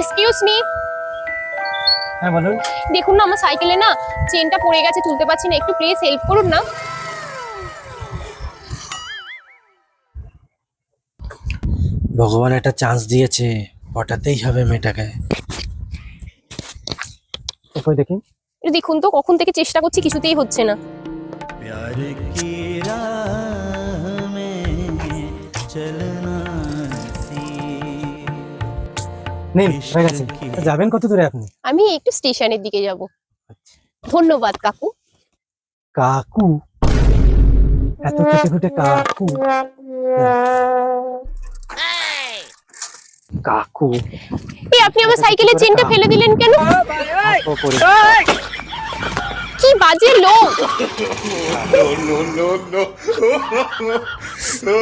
Excuse me. হ্যাঁ বলুন। দেখুন না আমার সাইকেলে না চেনটা পড়ে গেছে, তুলতে পারছি না, একটু প্লিজ হেল্প করুন না। ভগবান একটা চান্স দিয়েছে, পটাতেই হবে মেয়েটাকে। ওই দেখি। একটু দেখুন তো, কখন থেকে চেষ্টা করছি কিছুতেই হচ্ছে না। प्यार की राह में चलना নিন হয়ে গেছে। যাবেন কত দূরে আপনি? আমি একটু স্টেশনের দিকে যাব। ধন্যবাদ কাকু। কাকু? এত খেটে খুটে কাকু? কাকু? এই আপনি আমার সাইকেলের চেনটা ফেলে দিলেন কেন? কি বাজে লোক! no, no, no, no.